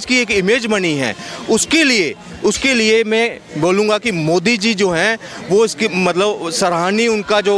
की एक इमेज बनी है, उसके लिए मैं बोलूँगा कि मोदी जी जो हैं वो इसकी मतलब सराहनीय उनका जो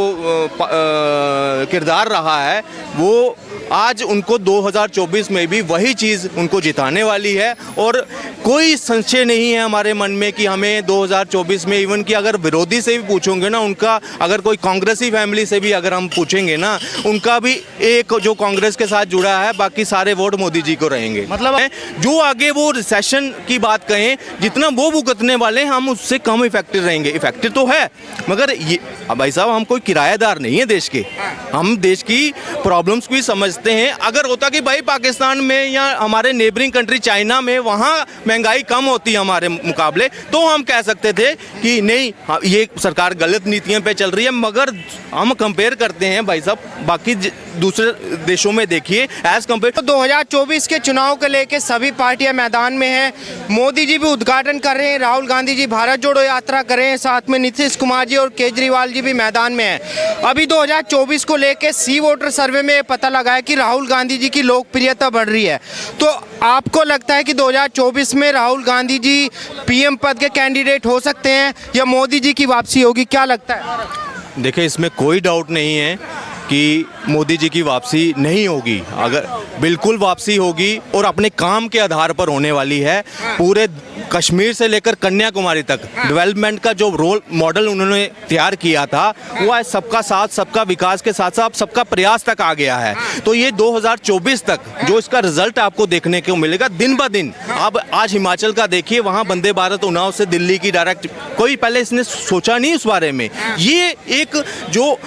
किरदार रहा है, वो आज उनको 2024 में भी वही चीज़ उनको जिताने वाली है। और कोई संशय नहीं है हमारे मन में कि हमें 2024 में, इवन कि अगर विरोधी से भी पूछोगे ना, उनका अगर कोई कांग्रेसी फैमिली से भी अगर हम पूछेंगे ना, उनका भी एक जो कांग्रेस के साथ जुड़ा है, बाकी सारे वोट मोदी जी को रहेंगे। मतलब जो आगे वो रिसेशन की बात कहें, जितना वो भुगतने वाले हम उससे कम इफेक्टिव रहेंगे। इफेक्टिव तो है, मगर ये भाई साहब हम कोई किराएदार नहीं है देश के, हम देश की प्रॉब्लम्स को भी समझते हैं। अगर होता कि भाई पाकिस्तान में या हमारे नेबरिंग कंट्री चाइना में वहाँ महंगाई कम होती है हमारे मुकाबले, तो हम कह सकते थे कि नहीं ये सरकार गलत नीतियों पे चल रही है। मगर हम कंपेयर करते हैं भाई साहब, बाकी दूसरे देशों में देखिए एज कंपेयर। तो 2024 के चुनाव को लेके सभी पार्टियां मैदान में हैं। मोदी जी भी उद्घाटन कर रहे हैं, राहुल गांधी जी भारत जोड़ो यात्रा कर रहे हैं, साथ में नीतीश कुमार जी और केजरीवाल जी भी मैदान में हैं। अभी 2024 को लेके सी वोटर सर्वे में पता लगा है कि राहुल गांधी जी की लोकप्रियता बढ़ रही है। तो आपको लगता है कि 2024 में राहुल गांधी जी पीएम पद के कैंडिडेट हो सकते हैं या मोदी जी की वापसी होगी, क्या लगता है? देखिए, इसमें कोई डाउट नहीं है कि मोदी जी की वापसी नहीं होगी, अगर बिल्कुल वापसी होगी और अपने काम के आधार पर होने वाली है। पूरे कश्मीर से लेकर कन्याकुमारी तक डेवलपमेंट का जो रोल मॉडल उन्होंने तैयार किया था, वो आज सबका साथ सबका विकास के साथ साथ सबका प्रयास तक आ गया है। तो ये 2024 तक जो इसका रिजल्ट आपको देखने को मिलेगा दिन ब दिन। अब आज हिमाचल का देखिए, वहाँ वंदे भारत उन्नाव से दिल्ली की डायरेक्ट, कोई पहले इसने सोचा नहीं उस बारे में। ये एक जो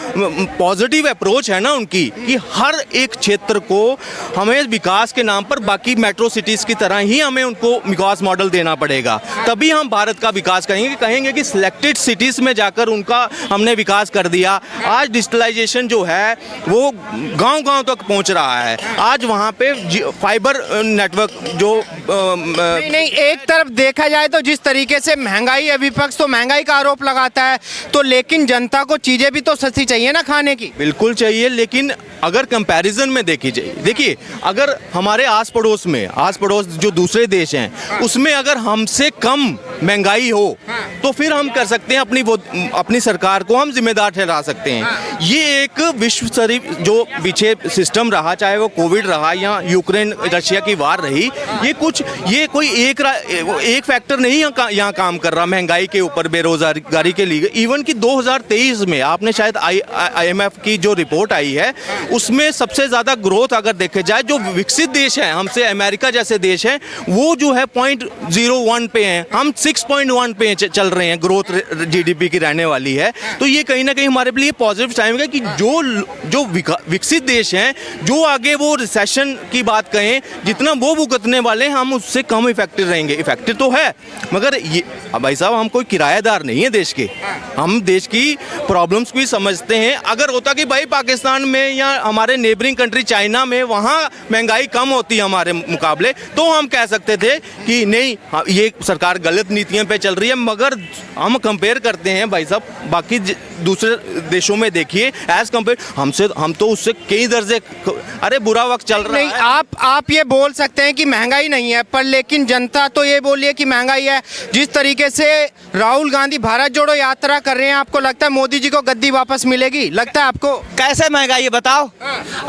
पॉजिटिव अप्रोच है ना उनकी, कि हर एक क्षेत्र को हमें विकास के नाम पर बाकी मेट्रो सिटीज़ की तरह ही हमें उनको विकास मॉडल देना पड़ेगा, तभी हम भारत का विकास कहेंगे कि सिलेक्टेड सिटीज़ में जाकर उनका हमने विकास कर दिया। आज डिजिटलाइजेशन जो है वो गांव-गांव तक पहुंच रहा है। आज वहां पे फाइबर नेटवर्क जो नहीं, एक तरफ देखा जाए तो जिस तरीके से महंगाई है, विपक्ष तो महंगाई का आरोप लगाता है, तो लेकिन जनता को चीज़ें भी तो सस्ती चाहिए ना खाने की। बिल्कुल चाहिए, लेकिन अगर कंपैरिजन में देखी जाए, देखिए अगर हमारे आस पड़ोस जो दूसरे देश हैं उसमें अगर हमसे कम महंगाई हो तो फिर हम कर सकते हैं अपनी सरकार को हम जिम्मेदार ठहरा सकते हैं। ये एक विश्व स्तरीय जो पीछे सिस्टम रहा, चाहे वो कोविड रहा या यूक्रेन रशिया की वार रही, ये कोई एक फैक्टर नहीं यहाँ काम कर रहा महंगाई के ऊपर, बेरोजगारी के लिए। इवन कि 2023 में आपने शायद IMF की जो रिपोर्ट आई है उसमें सबसे ज़्यादा ग्रोथ अगर देखे जाए, जो विकसित देश हैं हमसे अमेरिका जैसे देश हैं, वो जो है 0.01 पे हैं, हम 6.1 पे चल रहे हैं, ग्रोथ GDP की रहने वाली है। तो ये कहीं ना कहीं हमारे लिए पॉजिटिव टाइम है कि जो विकसित देश हैं, जो आगे वो रिसेशन की बात कहें, जितना वो भुगतने वाले हम उससे कम इफेक्टिव रहेंगे। इफेक्टिव तो है, मगर ये भाई साहब हम कोई किराएदार नहीं है देश के, हम देश की प्रॉब्लम्स को भी समझते हैं। अगर होता कि भाई पाकिस्तान में या हमारे नेबरिंग कंट्री चाइना में वहाँ महंगाई कम होती है हमारे मुकाबले, तो हम कह सकते थे कि नहीं ये सरकार गलत नीतियों पे चल रही है। मगर हम कंपेयर करते हैं भाई साहब, बाकी दूसरे देशों में देखिए एज कंपेयर हम तो उससे कई दर्जे, अरे बुरा वक्त चल रहा है। आप ये बोल सकते हैं कि महंगाई नहीं है, पर लेकिन जनता तो ये बोली है कि महंगाई है। जिस तरीके से राहुल गांधी भारत जोड़ो यात्रा कर रहे हैं, आपको लगता है मोदी जी को गद्दी वापस मिलेगी? लगता है आपको? कैसे महंगाई है बताओ?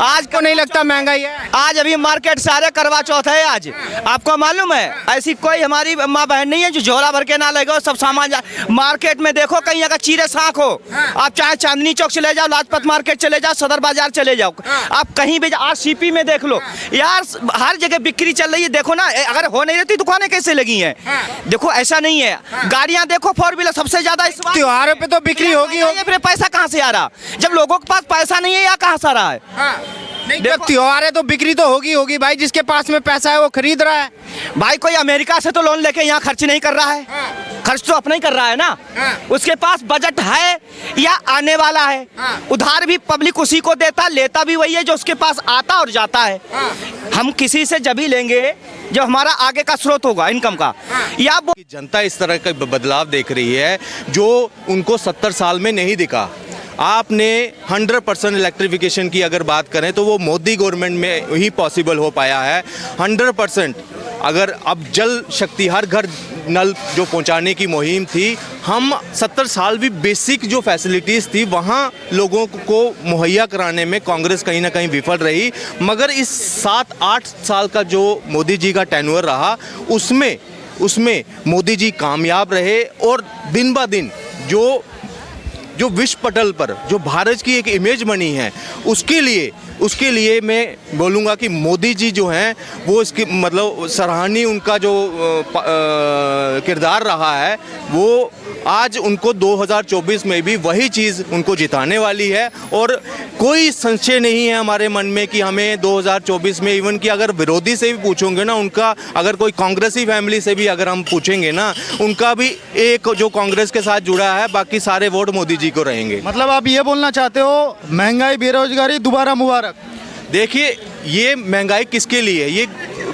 आज को नहीं लगता महंगाई है? आज अभी मार्केट सारे करवा चौथ है आज, आपको मालूम है? ऐसी कोई हमारी माँ बहन नहीं है जो झोला भर के ना लगे सब सामान। मार्केट में देखो कहीं अगर चीरे साख हो, आप चाहे चांदनी चौक चले जाओ, लाजपत मार्केट चले जाओ, सदर बाजार चले जाओ, आप कहीं भी आज CP में देख लो यार, हर जगह बिक्री चल रही है। देखो ना, अगर हो नहीं रहती दुकानें कैसे लगी हैं? देखो ऐसा नहीं है। गाड़ियां देखो, 4 व्हीलर सबसे ज्यादा इस बार त्योहारों पे तो बिक्री होगी। फिर पैसा कहाँ से आ रहा? जब लोगों के पास पैसा नहीं है या कहाँ से आ रहा है? जब त्योहार है तो बिक्री तो होगी भाई, जिसके पास में पैसा है वो खरीद रहा है। भाई कोई अमेरिका से तो लोन लेके यहाँ खर्च नहीं कर रहा है, खर्च तो अपना ही कर रहा है ना। उसके पास बजट है या आने वाला है, उधार भी पब्लिक उसी को देता, लेता भी वही है जो उसके पास आता और जाता है। हम किसी से जब ही लेंगे जो हमारा आगे का स्रोत होगा इनकम का। या जनता इस तरह का बदलाव देख रही है जो उनको 70 साल में नहीं दिखा। आपने 100% इलेक्ट्रिफिकेशन की अगर बात करें तो वो मोदी गवर्नमेंट में ही पॉसिबल हो पाया है। 100% अगर अब जल शक्ति हर घर नल जो पहुंचाने की मुहिम थी, हम 70 साल भी बेसिक जो फैसिलिटीज़ थी वहाँ लोगों को मुहैया कराने में कांग्रेस कहीं ना कहीं विफल रही। मगर इस 7-8 साल का जो मोदी जी का टेन्योर रहा उसमें मोदी जी कामयाब रहे और दिन ब दिन जो विश्व पटल पर जो भारत की एक इमेज बनी है उसके लिए मैं बोलूँगा कि मोदी जी जो हैं वो इसकी मतलब सराहनीय उनका जो किरदार रहा है, वो आज उनको 2024 में भी वही चीज़ उनको जिताने वाली है। और कोई संशय नहीं है हमारे मन में कि हमें 2024 में इवन कि अगर विरोधी से भी पूछोगे ना, उनका अगर कोई कांग्रेसी फैमिली से भी अगर हम पूछेंगे ना, उनका भी एक जो कांग्रेस के साथ जुड़ा है, बाकी सारे वोट मोदी जी को रहेंगे। मतलब आप ये बोलना चाहते हो महंगाई बेरोजगारी दोबारा मुबारक? देखिए, ये महंगाई किसके लिए है, ये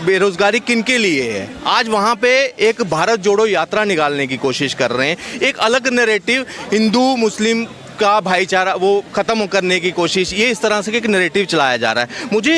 बेरोजगारी किनके लिए है? आज वहाँ पे एक भारत जोड़ो यात्रा निकालने की कोशिश कर रहे हैं, एक अलग नैरेटिव हिंदू मुस्लिम का भाईचारा वो ख़त्म करने की कोशिश, ये इस तरह से एक नैरेटिव चलाया जा रहा है। मुझे